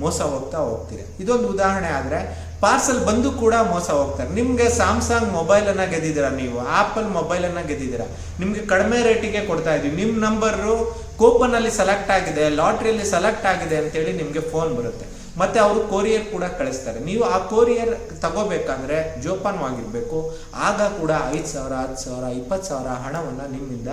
S1: ಮೋಸ ಹೋಗ್ತೀರಿ. ಇದೊಂದು ಉದಾಹರಣೆ. ಆದರೆ ಪಾರ್ಸಲ್ ಬಂದು ಕೂಡ ಮೋಸ ಹೋಗ್ತಾರೆ. ನಿಮಗೆ ಸ್ಯಾಮ್ಸಂಗ್ ಮೊಬೈಲನ್ನು ಗೆದ್ದಿದ್ದೀರಾ, ನೀವು ಆ್ಯಪಲ್ ಮೊಬೈಲನ್ನು ಗೆದ್ದಿದ್ದೀರಾ, ನಿಮಗೆ ಕಡಿಮೆ ರೇಟಿಗೆ ಕೊಡ್ತಾ ಇದ್ದೀವಿ, ನಿಮ್ಮ ನಂಬರು ಕೂಪನಲ್ಲಿ ಸೆಲೆಕ್ಟ್ ಆಗಿದೆ, ಲಾಟ್ರಿಯಲ್ಲಿ ಸೆಲೆಕ್ಟ್ ಆಗಿದೆ ಅಂತೇಳಿ ನಿಮಗೆ ಫೋನ್ ಬರುತ್ತೆ. ಮತ್ತೆ ಅವರು ಕೊರಿಯರ್ ಕೂಡ ಕಳಿಸ್ತಾರೆ. ನೀವು ಆ ಕೊರಿಯರ್ ತಗೋಬೇಕಂದ್ರೆ ಜೋಪಾನವಾಗಿರ್ಬೇಕು. ಆಗ ಕೂಡ 5,000, 10,000, 20,000 ಹಣವನ್ನು ನಿಮ್ಮಿಂದ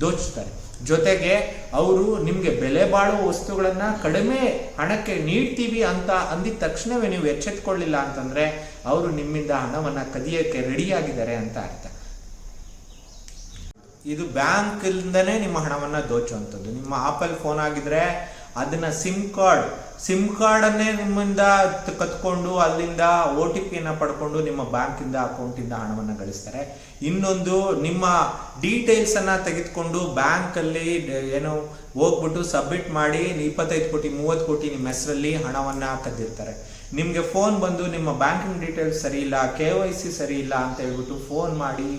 S1: ದೋಚ್ತಾರೆ. ಜೊತೆಗೆ ಅವರು ನಿಮಗೆ ಬೆಲೆ ಬಾಳುವ ವಸ್ತುಗಳನ್ನ ಕಡಿಮೆ ಹಣಕ್ಕೆ ನೀಡ್ತೀವಿ ಅಂತ ಅಂದಿದ ತಕ್ಷಣವೇ ನೀವು ಎಚ್ಚೆತ್ಕೊಳ್ಳಿಲ್ಲ ಅಂತಂದ್ರೆ ಅವರು ನಿಮ್ಮಿಂದ ಹಣವನ್ನ ಕದಿಯಕ್ಕೆ ರೆಡಿಯಾಗಿದ್ದಾರೆ ಅಂತ ಅರ್ಥ. ಇದು ಬ್ಯಾಂಕ್ ಇಂದನೇ ನಿಮ್ಮ ಹಣವನ್ನ ದೋಚುವಂಥದ್ದು. ನಿಮ್ಮ ಆಪಲ್ ಫೋನ್ ಆಗಿದ್ರೆ ಅದನ್ನ ಸಿಮ್ ಕಾರ್ಡನ್ನೇ ನಿಮ್ಮಿಂದ ಕತ್ಕೊಂಡು ಅಲ್ಲಿಂದ OTP ಪಡ್ಕೊಂಡು ನಿಮ್ಮ ಬ್ಯಾಂಕಿಂದ ಅಕೌಂಟಿಂದ ಹಣವನ್ನು ಗಳಿಸ್ತಾರೆ. ಇನ್ನೊಂದು, ನಿಮ್ಮ ಡೀಟೇಲ್ಸ್ ಅನ್ನ ತೆಗೆದುಕೊಂಡು ಬ್ಯಾಂಕಲ್ಲಿ ಏನೋ ಹೋಗ್ಬಿಟ್ಟು ಸಬ್ಮಿಟ್ ಮಾಡಿ 25 ಕೋಟಿ 30 ಕೋಟಿ ನಿಮ್ಮ ಹೆಸರಲ್ಲಿ ಹಣವನ್ನ ಕದ್ದಿರ್ತಾರೆ. ನಿಮಗೆ ಫೋನ್ ಬಂದು ನಿಮ್ಮ ಬ್ಯಾಂಕಿಂಗ್ ಡೀಟೇಲ್ಸ್ ಸರಿ ಇಲ್ಲ, KYC ಸರಿ ಇಲ್ಲ ಅಂತ ಹೇಳ್ಬಿಟ್ಟು ಫೋನ್ ಮಾಡಿ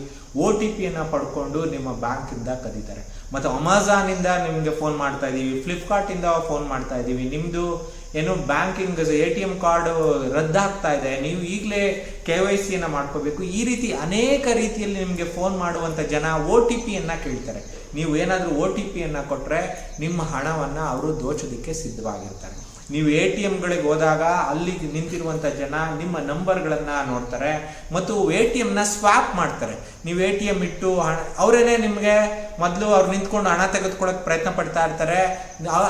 S1: OTP ಪಡ್ಕೊಂಡು ನಿಮ್ಮ ಬ್ಯಾಂಕಿಂದ ಕದೀತಾರೆ. ಮತ್ತು ಅಮೆಝಾನಿಂದ ನಿಮಗೆ ಫೋನ್ ಮಾಡ್ತಾ ಇದ್ದೀವಿ, ಫ್ಲಿಪ್ಕಾರ್ಟಿಂದ ಫೋನ್ ಮಾಡ್ತಾ ಇದ್ದೀವಿ, ನಿಮ್ಮದು ಏನು ಬ್ಯಾಂಕಿಂಗ್ ATM ಕಾರ್ಡ್ ರದ್ದಾಗ್ತಾ ಇದೆ, ನೀವು ಈಗಲೇ KYC ಮಾಡ್ಕೋಬೇಕು. ಈ ರೀತಿ ಅನೇಕ ರೀತಿಯಲ್ಲಿ ನಿಮಗೆ ಫೋನ್ ಮಾಡುವಂಥ ಜನ OTP ಕೇಳ್ತಾರೆ. ನೀವು ಏನಾದರೂ OTP ಕೊಟ್ಟರೆ ನಿಮ್ಮ ಹಣವನ್ನು ಅವರು ದೋಚೋದಕ್ಕೆ ಸಿದ್ಧವಾಗಿರ್ತಾರೆ. ನೀವು ATMಗಳಿಗೆ ಹೋದಾಗ ಅಲ್ಲಿ ನಿಂತಿರುವಂಥ ಜನ ನಿಮ್ಮ ನಂಬರ್ಗಳನ್ನು ನೋಡ್ತಾರೆ ಮತ್ತು ATM ಸ್ವಾಪ್ ಮಾಡ್ತಾರೆ. ನೀವು ATM ಇಟ್ಟು ಅವರೇನೆ ನಿಮಗೆ ಮೊದಲು ಅವ್ರು ನಿಂತ್ಕೊಂಡು ಹಣ ತೆಗೆದುಕೊಳ್ಳೋಕೆ ಪ್ರಯತ್ನ ಪಡ್ತಾ ಇರ್ತಾರೆ.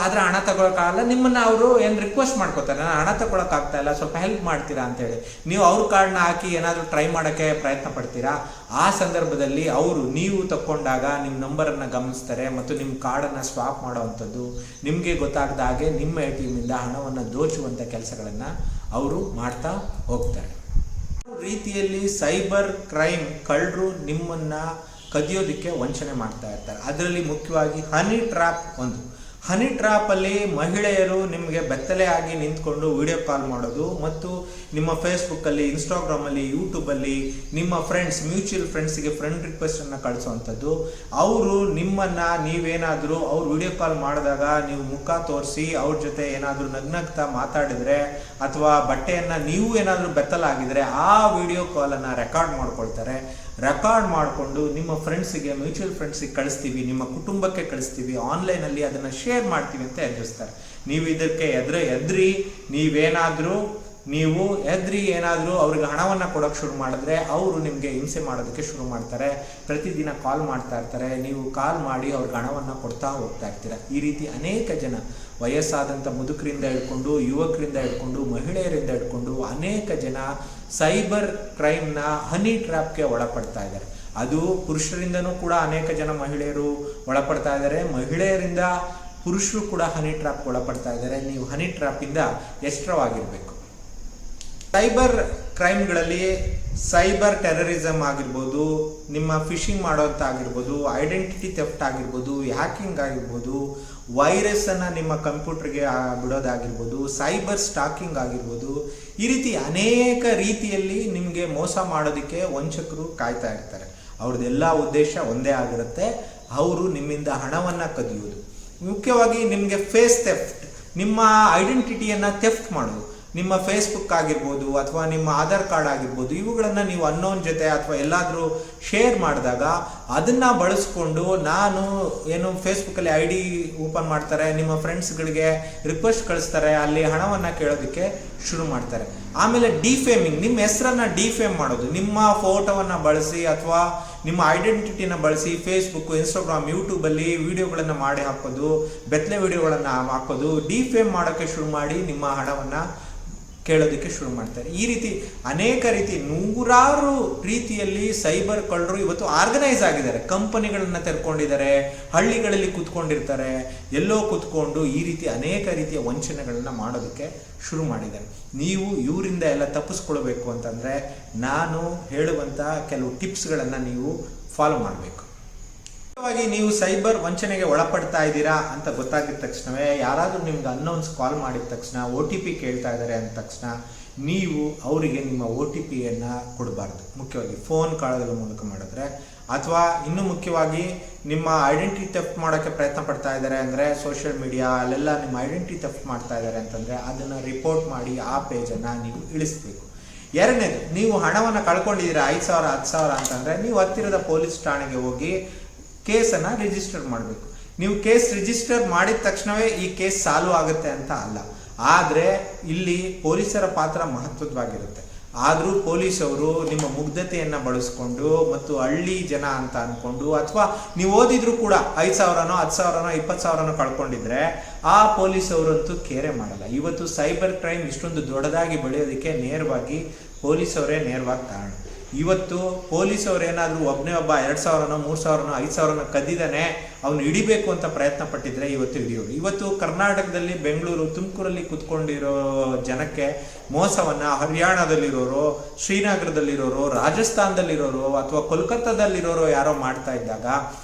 S1: ಆದರೆ ಹಣ ತಗೊಳಕ್ಕಾಗಲ್ಲ. ನಿಮ್ಮನ್ನು ಅವರು ಏನು ರಿಕ್ವೆಸ್ಟ್ ಮಾಡ್ಕೋತಾರೆ, ನಾನು ಹಣ ತಗೊಳಕ್ಕಾಗ್ತಾ ಇಲ್ಲ, ಸ್ವಲ್ಪ ಹೆಲ್ಪ್ ಮಾಡ್ತೀರಾ ಅಂತೇಳಿ. ನೀವು ಅವ್ರ ಕಾರ್ಡ್ನ ಹಾಕಿ ಏನಾದರೂ ಟ್ರೈ ಮಾಡೋಕ್ಕೆ ಪ್ರಯತ್ನ ಪಡ್ತೀರಾ. ಆ ಸಂದರ್ಭದಲ್ಲಿ ಅವರು ನೀವು ತಕ್ಕೊಂಡಾಗ ನಿಮ್ಮ ನಂಬರನ್ನು ಗಮನಿಸ್ತಾರೆ ಮತ್ತು ನಿಮ್ಮ ಕಾರ್ಡನ್ನು ಸ್ವಾಪ್ ಮಾಡುವಂಥದ್ದು, ನಿಮಗೆ ಗೊತ್ತಾಗದ ಹಾಗೆ ನಿಮ್ಮ ATMಯಿಂದ ಹಣವನ್ನು ದೋಚುವಂಥ ಕೆಲಸಗಳನ್ನು ಅವರು ಮಾಡ್ತಾ ಹೋಗ್ತಾರೆ. ರೀತಿಯಲ್ಲಿ ಸೈಬರ್ ಕ್ರೈಮ್ ಕಳ್ಳರು ನಿಮ್ಮನ್ನ ಕದಿಯೋದಕ್ಕೆ ವಂಚನೆ ಮಾಡ್ತಾ ಇರ್ತಾರೆ. ಅದರಲ್ಲಿ ಮುಖ್ಯವಾಗಿ ಹನಿ ಟ್ರ್ಯಾಪ್ ಒಂದು. ಹನಿ ಟ್ರ್ಯಾಪಲ್ಲಿ ಮಹಿಳೆಯರು ನಿಮಗೆ ಬೆತ್ತಲೆ ಆಗಿ ನಿಂತ್ಕೊಂಡು ವಿಡಿಯೋ ಕಾಲ್ ಮಾಡೋದು ಮತ್ತು ನಿಮ್ಮ ಫೇಸ್ಬುಕ್ಕಲ್ಲಿ, ಇನ್ಸ್ಟಾಗ್ರಾಮಲ್ಲಿ, ಯೂಟ್ಯೂಬಲ್ಲಿ ನಿಮ್ಮ ಫ್ರೆಂಡ್ಸ್, ಮ್ಯೂಚುವಲ್ ಫ್ರೆಂಡ್ಸಿಗೆ ಫ್ರೆಂಡ್ ರಿಕ್ವೆಸ್ಟನ್ನು ಕಳಿಸುವಂಥದ್ದು. ಅವರು ನಿಮ್ಮನ್ನು ನೀವೇನಾದರೂ ಅವ್ರು ವಿಡಿಯೋ ಕಾಲ್ ಮಾಡಿದಾಗ ನೀವು ಮುಖ ತೋರಿಸಿ ಅವ್ರ ಜೊತೆ ಏನಾದರೂ ನಗ್ನಗ್ತಾ ಮಾತಾಡಿದರೆ ಅಥವಾ ಬಟ್ಟೆಯನ್ನು ನೀವು ಏನಾದರೂ ಬೆತ್ತಲಾಗಿದ್ರೆ ಆ ವಿಡಿಯೋ ಕಾಲನ್ನು ರೆಕಾರ್ಡ್ ಮಾಡ್ಕೊಳ್ತಾರೆ. ರೆಕಾರ್ಡ್ ಮಾಡಿಕೊಂಡು ನಿಮ್ಮ ಫ್ರೆಂಡ್ಸಿಗೆ, ಮ್ಯೂಚುವಲ್ ಫ್ರೆಂಡ್ಸಿಗೆ ಕಳಿಸ್ತೀವಿ, ನಿಮ್ಮ ಕುಟುಂಬಕ್ಕೆ ಕಳಿಸ್ತೀವಿ, ಆನ್ಲೈನಲ್ಲಿ ಅದನ್ನು ಶೇರ್ ಮಾಡ್ತೀವಿ ಅಂತ ಎದುರಿಸ್ತಾರೆ. ನೀವು ಇದಕ್ಕೆ ಎದ್ರಿ ಏನಾದರೂ ಅವ್ರಿಗೆ ಹಣವನ್ನು ಕೊಡೋಕ್ಕೆ ಶುರು ಮಾಡಿದ್ರೆ ಅವರು ನಿಮಗೆ ಹಿಂಸೆ ಮಾಡೋದಕ್ಕೆ ಶುರು ಮಾಡ್ತಾರೆ. ಪ್ರತಿದಿನ ಕಾಲ್ ಮಾಡ್ತಾ ಇರ್ತಾರೆ. ನೀವು ಕಾಲ್ ಮಾಡಿ ಅವ್ರಿಗೆ ಹಣವನ್ನು ಕೊಡ್ತಾ ಹೋಗ್ತಾ ಇರ್ತೀರ. ಈ ರೀತಿ ಅನೇಕ ಜನ, ವಯಸ್ಸಾದಂಥ ಮುದುಕರಿಂದ ಹಿಡ್ಕೊಂಡು, ಯುವಕರಿಂದ ಹಿಡ್ಕೊಂಡು, ಮಹಿಳೆಯರಿಂದ ಹಿಡ್ಕೊಂಡು ಅನೇಕ ಜನ ಸೈಬರ್ ಕ್ರೈಮ್ನ ಹನಿ ಟ್ರ್ಯಾಪ್ಗೆ ಒಳಪಡ್ತಾ ಇದ್ದಾರೆ. ಅದು ಪುರುಷರಿಂದನೂ ಕೂಡ ಅನೇಕ ಜನ ಮಹಿಳೆಯರು ಒಳಪಡ್ತಾ ಇದ್ದಾರೆ. ಮಹಿಳೆಯರಿಂದ ಪುರುಷರು ಕೂಡ ಹನಿ ಟ್ರ್ಯಾಪ್ಗೆ ಒಳಪಡ್ತಾ ಇದ್ದಾರೆ. ನೀವು ಹನಿ ಟ್ರ್ಯಾಪಿಂದ ಎಚ್ಚರವಾಗಿರಬೇಕು. ಸೈಬರ್ ಕ್ರೈಮ್ಗಳಲ್ಲಿ ಸೈಬರ್ ಟೆರರಿಸಮ್ ಆಗಿರ್ಬೋದು, ನಿಮ್ಮ ಫಿಶಿಂಗ್ ಮಾಡೋಂಥ ಆಗಿರ್ಬೋದು, ಐಡೆಂಟಿಟಿ ಥೆಫ್ಟ್ ಆಗಿರ್ಬೋದು, ಹ್ಯಾಕಿಂಗ್ ಆಗಿರ್ಬೋದು, ವೈರಸ್ಸನ್ನು ನಿಮ್ಮ ಕಂಪ್ಯೂಟರ್ಗೆ ಬಿಡೋದಾಗಿರ್ಬೋದು, ಸೈಬರ್ ಸ್ಟಾಕಿಂಗ್ ಆಗಿರ್ಬೋದು, ಈ ರೀತಿ ಅನೇಕ ರೀತಿಯಲ್ಲಿ ನಿಮಗೆ ಮೋಸ ಮಾಡೋದಕ್ಕೆ ವಂಚಕರು ಕಾಯ್ತಾ ಇರ್ತಾರೆ. ಅವ್ರದ್ದೆಲ್ಲ ಉದ್ದೇಶ ಒಂದೇ ಆಗಿರುತ್ತೆ, ಅವರು ನಿಮ್ಮಿಂದ ಹಣವನ್ನು ಕದಿಯೋದು. ಮುಖ್ಯವಾಗಿ ನಿಮಗೆ ಫೇಸ್ ಥೆಫ್ಟ್, ನಿಮ್ಮ ಐಡೆಂಟಿಟಿಯನ್ನು ಥೆಫ್ಟ್ ಮಾಡೋದು. ನಿಮ್ಮ ಫೇಸ್ಬುಕ್ ಆಗಿರ್ಬೋದು ಅಥವಾ ನಿಮ್ಮ ಆಧಾರ್ ಕಾರ್ಡ್ ಆಗಿರ್ಬೋದು, ಇವುಗಳನ್ನು ನೀವು ಅನ್ನೋನ್ ಜೊತೆ ಅಥವಾ ಎಲ್ಲಾದರೂ ಶೇರ್ ಮಾಡಿದಾಗ ಅದನ್ನು ಬಳಸ್ಕೊಂಡು ನಾನು ಏನು ಫೇಸ್ಬುಕ್ಕಲ್ಲಿ ID ಓಪನ್ ಮಾಡ್ತಾರೆ, ನಿಮ್ಮ ಫ್ರೆಂಡ್ಸ್ಗಳಿಗೆ ರಿಕ್ವೆಸ್ಟ್ ಕಳಿಸ್ತಾರೆ, ಅಲ್ಲಿ ಹಣವನ್ನು ಕೇಳೋದಕ್ಕೆ ಶುರು ಮಾಡ್ತಾರೆ. ಆಮೇಲೆ ಡಿಫೇಮಿಂಗ್, ನಿಮ್ಮ ಹೆಸರನ್ನು ಡಿಫೇಮ್ ಮಾಡೋದು, ನಿಮ್ಮ ಫೋಟೋವನ್ನು ಬಳಸಿ ಅಥವಾ ನಿಮ್ಮ ಐಡೆಂಟಿಟಿನ ಬಳಸಿ ಫೇಸ್ಬುಕ್, ಇನ್ಸ್ಟಾಗ್ರಾಮ್, ಯೂಟ್ಯೂಬಲ್ಲಿ ವಿಡಿಯೋಗಳನ್ನು ಮಾಡಿ ಹಾಕೋದು, ಬೆತ್ತಲೆ ವಿಡಿಯೋಗಳನ್ನು ಹಾಕೋದು, ಡಿಫೇಮ್ ಮಾಡೋಕ್ಕೆ ಶುರು ಮಾಡಿ ನಿಮ್ಮ ಹಣವನ್ನು ಕೇಳೋದಕ್ಕೆ ಶುರು ಮಾಡ್ತಾರೆ. ಈ ರೀತಿ ಅನೇಕ ರೀತಿ ನೂರಾರು ರೀತಿಯಲ್ಲಿ ಸೈಬರ್ ಕಳ್ಳರು ಇವತ್ತು ಆರ್ಗನೈಸ್ ಆಗಿದ್ದಾರೆ. ಕಂಪನಿಗಳನ್ನ ತೆರ್ಕೊಂಡಿದ್ದಾರೆ, ಹಳ್ಳಿಗಳಲ್ಲಿ ಕೂತ್ಕೊಂಡಿರ್ತಾರೆ, ಎಲ್ಲೋ ಕೂತ್ಕೊಂಡು ಈ ರೀತಿ ಅನೇಕ ರೀತಿಯ ವಂಚನೆಗಳನ್ನ ಮಾಡೋದಕ್ಕೆ ಶುರು ಮಾಡಿದ್ದಾರೆ. ನೀವು ಇವರಿಂದ ಎಲ್ಲ ತಪ್ಪಿಸ್ಕೊಳ್ಬೇಕು ಅಂತಂದ್ರೆ ನಾನು ಹೇಳುವಂತ ಕೆಲವು ಟಿಪ್ಸ್ಗಳನ್ನ ನೀವು ಫಾಲೋ ಮಾಡಬೇಕು. ನೀವು ಸೈಬರ್ ವಂಚನೆಗೆ ಒಳಪಡ್ತಾ ಇದ್ದೀರಾ ಅಂತ ಗೊತ್ತಾಗಿದ ತಕ್ಷಣವೇ ಯಾರಾದ್ರೂ ನಿಮ್ಗೆ ಅನ್ನೌನ್ಸ್ ಕಾಲ್ ಮಾಡಿದ ತಕ್ಷಣ OTP ಕೇಳ್ತಾ ಇದ್ದಾರೆ ಅಂದ ತಕ್ಷಣ ನೀವು ಅವರಿಗೆ ನಿಮ್ಮ OTPಯನ್ನು ಕೊಡಬಾರ್ದು. ಮುಖ್ಯವಾಗಿ ಫೋನ್ ಕಾಳಗಳ ಮೂಲಕ ಮಾಡಿದ್ರೆ, ಅಥವಾ ಇನ್ನೂ ಮುಖ್ಯವಾಗಿ ನಿಮ್ಮ ಐಡೆಂಟಿಟಿ ಥೆಫ್ಟ್ ಮಾಡೋಕ್ಕೆ ಪ್ರಯತ್ನ ಪಡ್ತಾ ಇದ್ದಾರೆ ಅಂದರೆ ಸೋಷಿಯಲ್ ಮೀಡಿಯಾ ಅಲ್ಲೆಲ್ಲ ನಿಮ್ಮ ಐಡೆಂಟಿಟಿ ಥೆಫ್ಟ್ ಮಾಡ್ತಾ ಇದ್ದಾರೆ ಅಂತಂದರೆ ಅದನ್ನು ರಿಪೋರ್ಟ್ ಮಾಡಿ ಆ ಪೇಜನ್ನು ನೀವು ಇಳಿಸ್ಬೇಕು. ಎರಡನೇದು, ನೀವು ಹಣವನ್ನು ಕಳ್ಕೊಂಡಿದ್ದೀರಾ 5,000 10,000 ಅಂತಂದರೆ ನೀವು ಹತ್ತಿರದ ಪೊಲೀಸ್ ಠಾಣೆಗೆ ಹೋಗಿ ಕೇಸನ್ನು ರಿಜಿಸ್ಟರ್ ಮಾಡಬೇಕು. ನೀವು ಕೇಸ್ ರಿಜಿಸ್ಟರ್ ಮಾಡಿದ ತಕ್ಷಣವೇ ಈ ಕೇಸ್ ಸಾಲ್ವ್ ಆಗುತ್ತೆ ಅಂತ ಅಲ್ಲ, ಆದರೆ ಇಲ್ಲಿ ಪೊಲೀಸರ ಪಾತ್ರ ಮಹತ್ವವಾಗಿರುತ್ತೆ. ಆದರೂ ಪೊಲೀಸವರು ನಿಮ್ಮ ಮುಗ್ಧತೆಯನ್ನು ಬಳಸ್ಕೊಂಡು ಮತ್ತು ಹಳ್ಳಿ ಜನ ಅಂತ ಅಂದ್ಕೊಂಡು, ಅಥವಾ ನೀವು ಓದಿದ್ರು ಕೂಡ 5,000ನೋ 10,000ನೋ 20,000ನೋ ಕಳ್ಕೊಂಡಿದ್ರೆ ಆ ಪೊಲೀಸವರಂತೂ ಕೇರೆ ಮಾಡಲ್ಲ. ಇವತ್ತು ಸೈಬರ್ ಕ್ರೈಮ್ ಇಷ್ಟೊಂದು ದೊಡ್ಡದಾಗಿ ಬೆಳೆಯೋದಕ್ಕೆ ನೇರವಾಗಿ ಪೊಲೀಸವರೇ ನೇರವಾಗಿ ಕಾರಣ. ಇವತ್ತು ಪೊಲೀಸವ್ರು ಏನಾದರೂ ಒಬ್ಬ 2,000ನೋ 3,000ನೋ 5,000ನೋ ಕದ್ದಿದ್ದಾನೆ, ಅವನು ಹಿಡಿಬೇಕು ಅಂತ ಪ್ರಯತ್ನ ಪಟ್ಟಿದ್ರೆ ಇವತ್ತು ಹಿಡಿಯೋರು. ಇವತ್ತು ಕರ್ನಾಟಕದಲ್ಲಿ ಬೆಂಗಳೂರು ತುಮಕೂರಲ್ಲಿ ಕುತ್ಕೊಂಡಿರೋ ಜನಕ್ಕೆ ಮೋಸವನ್ನು ಹರಿಯಾಣದಲ್ಲಿರೋರು, ಶ್ರೀನಗರದಲ್ಲಿರೋರು, ರಾಜಸ್ಥಾನದಲ್ಲಿರೋರು ಅಥವಾ ಕೋಲ್ಕತ್ತಾದಲ್ಲಿರೋರು ಯಾರೋ ಮಾಡ್ತಾ ಇದ್ದಾಗ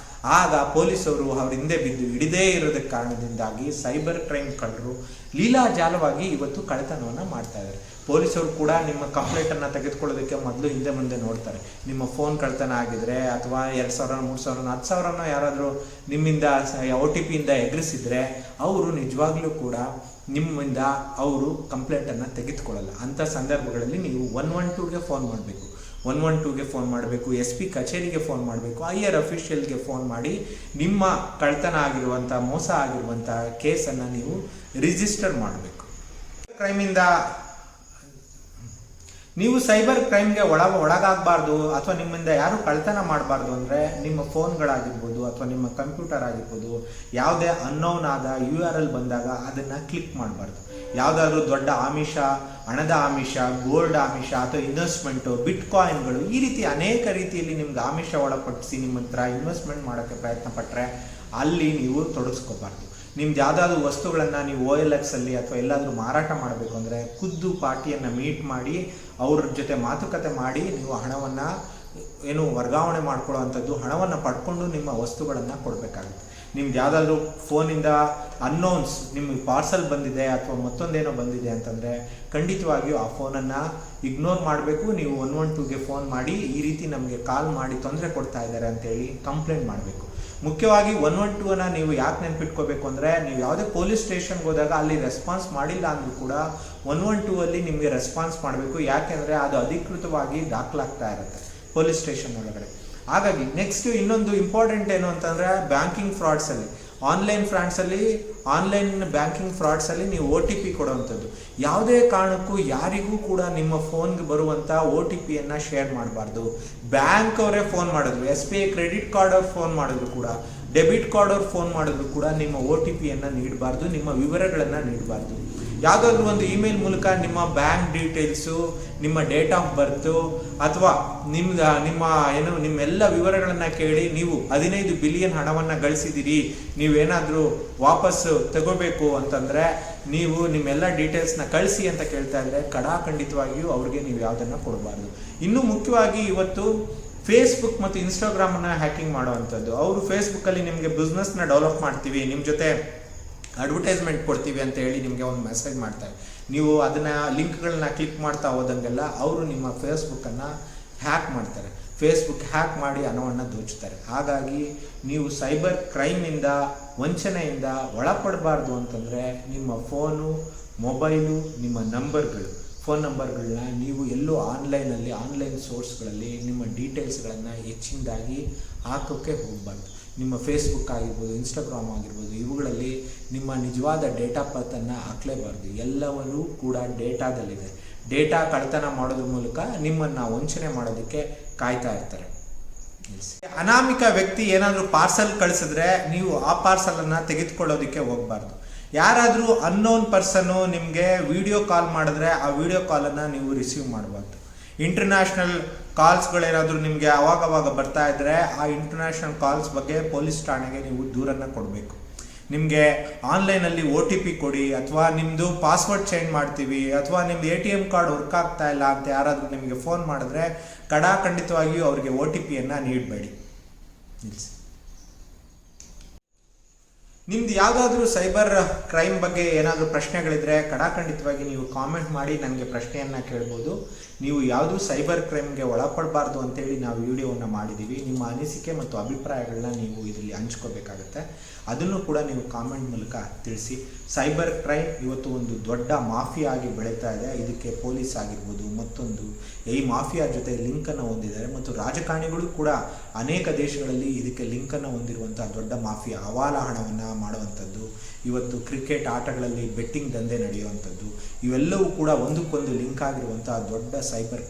S1: ಆಗ ಪೊಲೀಸವರು ಅವ್ರ ಹಿಂದೆ ಬಿದ್ದು ಹಿಡಿದೇ ಇರೋದಕ್ಕೆ ಕಾರಣದಿಂದಾಗಿ ಸೈಬರ್ ಕ್ರೈಮ್ ಕಳ್ಳರು ಲೀಲಾಜಾಲವಾಗಿ ಇವತ್ತು ಕಳ್ಳತನವನ್ನು ಮಾಡ್ತಾ ಇದ್ದಾರೆ. ಪೊಲೀಸರು ಕೂಡ ನಿಮ್ಮ ಕಂಪ್ಲೇಂಟನ್ನು ತೆಗೆದುಕೊಳ್ಳೋದಕ್ಕೆ ಮೊದಲು ಹಿಂದೆ ಮುಂದೆ ನೋಡ್ತಾರೆ. ನಿಮ್ಮ ಫೋನ್ ಕಳ್ಳತನ ಆಗಿದ್ರೆ ಅಥವಾ 2,000 3,000 10,000 ಯಾರಾದರೂ ನಿಮ್ಮಿಂದ OTPಯಿಂದ ಎಗರಿಸಿದ್ರೆ ಅವರು ನಿಜವಾಗ್ಲೂ ಕೂಡ ನಿಮ್ಮಿಂದ ಅವರು ಕಂಪ್ಲೇಂಟನ್ನು ತೆಗೆದುಕೊಳ್ಳಲ್ಲ. ಅಂಥ ಸಂದರ್ಭಗಳಲ್ಲಿ ನೀವು 112ಗೆ ಫೋನ್ ಮಾಡಬೇಕು. 112ಗೆ ಫೋನ್ ಮಾಡಬೇಕು, SP ಕಚೇರಿಗೆ ಫೋನ್ ಮಾಡಬೇಕು, ಹೈಯರ್ ಅಫಿಷಿಯಲ್ಗೆ ಫೋನ್ ಮಾಡಿ ನಿಮ್ಮ ಕಳ್ಳತನ ಆಗಿರುವಂಥ ಮೋಸ ಆಗಿರುವಂಥ ಕೇಸನ್ನು ನೀವು ರಿಜಿಸ್ಟರ್ ಮಾಡಬೇಕು. ಕ್ರೈಮಿಂದ ನೀವು ಸೈಬರ್ ಕ್ರೈಮ್ಗೆ ಒಳಗಾಗಬಾರ್ದು ಅಥವಾ ನಿಮ್ಮಿಂದ ಯಾರು ಕಳ್ಳತನ ಮಾಡಬಾರ್ದು ಅಂದರೆ ನಿಮ್ಮ ಫೋನ್ಗಳಾಗಿರ್ಬೋದು ಅಥವಾ ನಿಮ್ಮ ಕಂಪ್ಯೂಟರ್ ಆಗಿರ್ಬೋದು, ಯಾವುದೇ ಅನ್ನೋನ್ ಆದ URL ಬಂದಾಗ ಅದನ್ನು ಕ್ಲಿಕ್ ಮಾಡಬಾರ್ದು. ಯಾವುದಾದ್ರೂ ದೊಡ್ಡ ಆಮಿಷ, ಹಣದ ಆಮಿಷ, ಗೋಲ್ಡ್ ಆಮಿಷ ಅಥವಾ ಇನ್ವೆಸ್ಟ್ಮೆಂಟು, ಬಿಟ್ಕಾಯಿನ್ಗಳು, ಈ ರೀತಿ ಅನೇಕ ರೀತಿಯಲ್ಲಿ ನಿಮ್ಗೆ ಆಮಿಷ ಒಳಪಡಿಸಿ ನಿಮ್ಮ ಹತ್ರ ಇನ್ವೆಸ್ಟ್ಮೆಂಟ್ ಮಾಡೋಕ್ಕೆ ಪ್ರಯತ್ನ ಪಟ್ಟರೆ ಅಲ್ಲಿ ನೀವು ತೊಡಗಿಸ್ಕೋಬಾರ್ದು. ನಿಮ್ದು ಯಾವುದಾದ್ರೂ ವಸ್ತುಗಳನ್ನು ನೀವು OLX-ಅಲ್ಲಿ ಅಥವಾ ಎಲ್ಲಾದರೂ ಮಾರಾಟ ಮಾಡಬೇಕು ಅಂದರೆ ಖುದ್ದು ಪಾರ್ಟಿಯನ್ನು ಮೀಟ್ ಮಾಡಿ ಅವ್ರ ಜೊತೆ ಮಾತುಕತೆ ಮಾಡಿ ನೀವು ಹಣವನ್ನು ವರ್ಗಾವಣೆ ಮಾಡ್ಕೊಳ್ಳೋವಂಥದ್ದು, ಹಣವನ್ನು ಪಡ್ಕೊಂಡು ನಿಮ್ಮ ವಸ್ತುಗಳನ್ನು ಕೊಡಬೇಕಾಗುತ್ತೆ. ನಿಮ್ದು ಯಾವುದಾದ್ರೂ ಫೋನಿಂದ ಅನ್ನೌನ್ಸ್ ನಿಮಗೆ ಪಾರ್ಸಲ್ ಬಂದಿದೆ ಅಥವಾ ಮತ್ತೊಂದೇನೋ ಬಂದಿದೆ ಅಂತಂದರೆ ಖಂಡಿತವಾಗಿಯೂ ಆ ಫೋನನ್ನು ಇಗ್ನೋರ್ ಮಾಡಬೇಕು. ನೀವು 112ಗೆ ಫೋನ್ ಮಾಡಿ ಈ ರೀತಿ ನಮಗೆ ಕಾಲ್ ಮಾಡಿ ತೊಂದರೆ ಕೊಡ್ತಾ ಇದ್ದಾರೆ ಅಂತೇಳಿ ಕಂಪ್ಲೇಂಟ್ ಮಾಡಬೇಕು. ಮುಖ್ಯವಾಗಿ 112ಅನ್ನು ನೀವು ಯಾಕೆ ನೆನಪಿಟ್ಕೋಬೇಕು ಅಂದರೆ ನೀವು ಯಾವುದೇ ಪೊಲೀಸ್ ಸ್ಟೇಷನ್ಗೆ ಹೋದಾಗ ಅಲ್ಲಿ ರೆಸ್ಪಾನ್ಸ್ ಮಾಡಿಲ್ಲ ಅಂದರೂ ಕೂಡ 112ಅಲ್ಲಿ ನಿಮಗೆ ರೆಸ್ಪಾನ್ಸ್ ಮಾಡಬೇಕು. ಯಾಕೆಂದರೆ ಅದು ಅಧಿಕೃತವಾಗಿ ದಾಖಲಾಗ್ತಾ ಇರುತ್ತೆ ಪೊಲೀಸ್ ಸ್ಟೇಷನ್ ಒಳಗಡೆ. ಹಾಗಾಗಿ ನೆಕ್ಸ್ಟ್ ಇನ್ನೊಂದು ಇಂಪಾರ್ಟೆಂಟ್ ಏನು ಅಂತಂದರೆ ಬ್ಯಾಂಕಿಂಗ್ ಫ್ರಾಡ್ಸಲ್ಲಿ, ಆನ್ಲೈನ್ ಬ್ಯಾಂಕಿಂಗ್ ಫ್ರಾಡ್ಸಲ್ಲಿ ನೀವು OTP ಕೊಡುವಂಥದ್ದು ಯಾವುದೇ ಕಾರಣಕ್ಕೂ ಯಾರಿಗೂ ಕೂಡ ನಿಮ್ಮ ಫೋನ್ಗೆ ಬರುವಂಥ OTPಯನ್ನು ಶೇರ್ ಮಾಡಬಾರ್ದು. ಬ್ಯಾಂಕ್ ಅವರೇ ಫೋನ್ ಮಾಡಿದ್ರು, SBI ಕ್ರೆಡಿಟ್ ಕಾರ್ಡ್ ಅವ್ರು ಫೋನ್ ಮಾಡಿದ್ರು ಕೂಡ, ಡೆಬಿಟ್ ಕಾರ್ಡ್ ಅವ್ರು ಫೋನ್ ಮಾಡಿದ್ರು ಕೂಡ ನಿಮ್ಮ OTPಯನ್ನು ನೀಡಬಾರ್ದು, ನಿಮ್ಮ ವಿವರಗಳನ್ನು ನೀಡಬಾರ್ದು. ಯಾವುದಾದ್ರೂ ಒಂದು ಇಮೇಲ್ ಮೂಲಕ ನಿಮ್ಮ ಬ್ಯಾಂಕ್ ಡೀಟೇಲ್ಸು, ನಿಮ್ಮ ಡೇಟ್ ಆಫ್ ಬರ್ತು ಅಥವಾ ನಿಮ್ಮೆಲ್ಲ ವಿವರಗಳನ್ನು ಕೇಳಿ ನೀವು 15 ಬಿಲಿಯನ್ ಹಣವನ್ನು ಗಳಿಸಿದ್ದೀರಿ, ನೀವೇನಾದರೂ ವಾಪಸ್ಸು ತಗೋಬೇಕು ಅಂತಂದರೆ ನೀವು ನಿಮ್ಮೆಲ್ಲ ಡೀಟೇಲ್ಸ್ನ ಕಳಿಸಿ ಅಂತ ಕೇಳ್ತಾ ಇದ್ದರೆ ಖಂಡಿತವಾಗಿಯೂ ಅವ್ರಿಗೆ ನೀವು ಯಾವುದನ್ನು ಕೊಡಬಾರ್ದು. ಇನ್ನೂ ಮುಖ್ಯವಾಗಿ ಇವತ್ತು ಫೇಸ್ಬುಕ್ ಮತ್ತು ಇನ್ಸ್ಟಾಗ್ರಾಮನ್ನು ಹ್ಯಾಕಿಂಗ್ ಮಾಡುವಂಥದ್ದು. ಅವರು ಫೇಸ್ಬುಕ್ಕಲ್ಲಿ ನಿಮಗೆ ಬಿಸ್ನೆಸ್ನ ಡೆವಲಪ್ ಮಾಡ್ತೀವಿ, ನಿಮ್ಮ ಜೊತೆ ಅಡ್ವರ್ಟೈಸ್ಮೆಂಟ್ ಕೊಡ್ತೀವಿ ಅಂತ ಹೇಳಿ ನಿಮಗೆ ಒಂದು ಮೆಸೇಜ್ ಮಾಡ್ತಾರೆ. ನೀವು ಅದನ್ನು ಲಿಂಕ್ಗಳನ್ನ ಕ್ಲಿಕ್ ಮಾಡ್ತಾ ಹೋದಂಗೆಲ್ಲ ಅವರು ನಿಮ್ಮ ಫೇಸ್ಬುಕ್ಕನ್ನು ಹ್ಯಾಕ್ ಮಾಡ್ತಾರೆ. ಫೇಸ್ಬುಕ್ ಹ್ಯಾಕ್ ಮಾಡಿ ಹಣವನ್ನು ದೋಚುತ್ತಾರೆ. ಹಾಗಾಗಿ ನೀವು ಸೈಬರ್ ಕ್ರೈಮಿಂದ, ವಂಚನೆಯಿಂದ ಒಳಪಡಬಾರ್ದು ಅಂತಂದರೆ ನಿಮ್ಮ ಫೋನು, ಮೊಬೈಲು, ನಿಮ್ಮ ಫೋನ್ ನಂಬರ್ಗಳನ್ನ ನೀವು ಎಲ್ಲೂ ಆನ್ಲೈನ್ ಸೋರ್ಸ್ಗಳಲ್ಲಿ ನಿಮ್ಮ ಡೀಟೇಲ್ಸ್ಗಳನ್ನು ಹೆಚ್ಚಿನದಾಗಿ ಹಾಕೋಕ್ಕೆ ಹೋಗಬಾರ್ದು. ನಿಮ್ಮ ಫೇಸ್ಬುಕ್ ಆಗಿರ್ಬೋದು, ಇನ್ಸ್ಟಾಗ್ರಾಮ್ ಆಗಿರ್ಬೋದು, ಇವುಗಳಲ್ಲಿ ನಿಮ್ಮ ನಿಜವಾದ ಡೇಟಾ ಪತ್ತನ್ನು ಹಾಕಲೇಬಾರ್ದು. ಎಲ್ಲವೂ ಕೂಡ ಡೇಟಾದಲ್ಲಿದೆ. ಡೇಟಾ ಕಳ್ಳತನ ಮಾಡೋದ್ರ ಮೂಲಕ ನಿಮ್ಮನ್ನು ವಂಚನೆ ಮಾಡೋದಕ್ಕೆ ಕಾಯ್ತಾ ಇರ್ತಾರೆ. ಅನಾಮಿಕ ವ್ಯಕ್ತಿ ಏನಾದರೂ ಪಾರ್ಸಲ್ ಕಳಿಸಿದ್ರೆ ನೀವು ಆ ಪಾರ್ಸಲನ್ನು ತೆಗೆದುಕೊಳ್ಳೋದಕ್ಕೆ ಹೋಗಬಾರ್ದು. ಯಾರಾದರೂ ಅನ್ನೋನ್ ಪರ್ಸನ್ನು ನಿಮಗೆ ವಿಡಿಯೋ ಕಾಲ್ ಮಾಡಿದ್ರೆ ಆ ವಿಡಿಯೋ ಕಾಲನ್ನು ನೀವು ರಿಸೀವ್ ಮಾಡಬಾರ್ದು. ಇಂಟರ್ನ್ಯಾಷನಲ್ ಕಾಲ್ಸ್ಗಳೇನಾದರೂ ನಿಮಗೆ ಅವಾಗವಾಗ ಬರ್ತಾ ಇದ್ದರೆ ಆ ಇಂಟರ್ನ್ಯಾಷನಲ್ ಕಾಲ್ಸ್ ಬಗ್ಗೆ ಪೊಲೀಸ್ ಠಾಣೆಗೆ ನೀವು ದೂರನ್ನು ಕೊಡಬೇಕು. ನಿಮಗೆ ಆನ್ಲೈನಲ್ಲಿ OTP ಕೊಡಿ, ಅಥವಾ ನಿಮ್ಮದು ಪಾಸ್ವರ್ಡ್ ಚೇಂಜ್ ಮಾಡ್ತೀವಿ, ಅಥವಾ ನಿಮ್ಮದು ATM ಕಾರ್ಡ್ ವರ್ಕ್ ಆಗ್ತಾ ಇಲ್ಲ ಅಂತ ಯಾರಾದರೂ ನಿಮಗೆ ಫೋನ್ ಮಾಡಿದ್ರೆ ಖಂಡಿತವಾಗಿಯೂ ಅವರಿಗೆ OTPಯನ್ನು ನೀಡಬೇಡಿ. ನಿಲ್ಲಿಸಿ. ನಿಮ್ದು ಯಾವುದಾದ್ರೂ ಸೈಬರ್ ಕ್ರೈಮ್ ಬಗ್ಗೆ ಏನಾದರೂ ಪ್ರಶ್ನೆಗಳಿದ್ರೆ ಖಂಡಿತವಾಗಿ ನೀವು ಕಾಮೆಂಟ್ ಮಾಡಿ ನನಗೆ ಪ್ರಶ್ನೆಯನ್ನು ಕೇಳ್ಬೋದು. ನೀವು ಯಾವುದೂ ಸೈಬರ್ ಕ್ರೈಮ್ಗೆ ಒಳಪಡಬಾರ್ದು ಅಂತೇಳಿ ನಾವು ವಿಡಿಯೋವನ್ನು ಮಾಡಿದ್ದೀವಿ. ನಿಮ್ಮ ಅನಿಸಿಕೆ ಮತ್ತು ಅಭಿಪ್ರಾಯಗಳನ್ನ ನೀವು ಇದರಲ್ಲಿ ಹಂಚ್ಕೋಬೇಕಾಗತ್ತೆ. ಅದನ್ನು ಕೂಡ ನೀವು ಕಾಮೆಂಟ್ ಮೂಲಕ ತಿಳಿಸಿ. ಸೈಬರ್ ಕ್ರೈಮ್ ಇವತ್ತು ಒಂದು ದೊಡ್ಡ ಮಾಫಿಯಾ ಆಗಿ ಬೆಳೀತಾ ಇದೆ. ಇದಕ್ಕೆ ಪೊಲೀಸ್ ಆಗಿರ್ಬೋದು, ಮತ್ತೊಂದು ಈ ಮಾಫಿಯಾ ಜೊತೆ ಲಿಂಕನ್ನು ಹೊಂದಿದ್ದಾರೆ, ಮತ್ತು ರಾಜಕಾರಣಿಗಳು ಕೂಡ ಅನೇಕ ದೇಶಗಳಲ್ಲಿ ಇದಕ್ಕೆ ಲಿಂಕನ್ನು ಹೊಂದಿರುವಂಥ ದೊಡ್ಡ ಮಾಫಿಯಾ, ಹವಾಲ ಹಣವನ್ನು ಮಾಡುವಂಥದ್ದು, ಇವತ್ತು ಕ್ರಿಕೆಟ್ ಆಟಗಳಲ್ಲಿ ಬೆಟ್ಟಿಂಗ್ ದಂಧೆ ನಡೆಯುವಂಥದ್ದು, ಇವೆಲ್ಲವೂ ಕೂಡ ಒಂದಕ್ಕೊಂದು ಲಿಂಕ್ ಆಗಿರುವಂಥ ದೊಡ್ಡ ಸೈಬರ್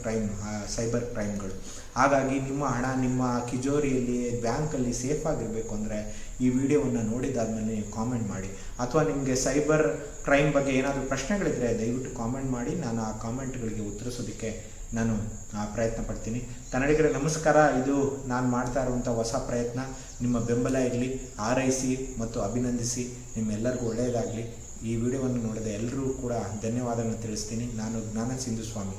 S1: ಕ್ರೈಮ್ಗಳು. ಹಾಗಾಗಿ ನಿಮ್ಮ ಹಣ ನಿಮ್ಮ ಕಿಜೋರಿಯಲ್ಲಿ ಬ್ಯಾಂಕಲ್ಲಿ ಸೇಫ್ ಆಗಿರಬೇಕು ಅಂದರೆ ಈ ವಿಡಿಯೋವನ್ನು ನೋಡಿದಾದ್ಮೇಲೆ ನೀವು ಕಾಮೆಂಟ್ ಮಾಡಿ. ಅಥವಾ ನಿಮಗೆ ಸೈಬರ್ ಕ್ರೈಮ್ ಬಗ್ಗೆ ಏನಾದರೂ ಪ್ರಶ್ನೆಗಳಿದ್ದರೆ ದಯವಿಟ್ಟು ಕಾಮೆಂಟ್ ಮಾಡಿ. ನಾನು ಆ ಕಾಮೆಂಟ್ಗಳಿಗೆ ಉತ್ತರಿಸೋದಕ್ಕೆ ನಾನು ಪ್ರಯತ್ನ ಪಡ್ತೀನಿ. ಕನ್ನಡಿಗರೇ ನಮಸ್ಕಾರ. ಇದು ನಾನು ಮಾಡ್ತಾ ಇರುವಂಥ ಹೊಸ ಪ್ರಯತ್ನ. ನಿಮ್ಮ ಬೆಂಬಲ ಇರಲಿ, ಹಾರೈಸಿ ಮತ್ತು ಅಭಿನಂದಿಸಿ. ನಿಮ್ಮೆಲ್ಲರಿಗೂ ಒಳ್ಳೆಯದಾಗಲಿ. ಈ ವಿಡಿಯೋವನ್ನು ನೋಡಿದ ಎಲ್ಲರೂ ಕೂಡ ಧನ್ಯವಾದವನ್ನು ತಿಳಿಸ್ತೀನಿ. ನಾನು ಜ್ಞಾನ ಸಿಂಧು ಸ್ವಾಮಿ.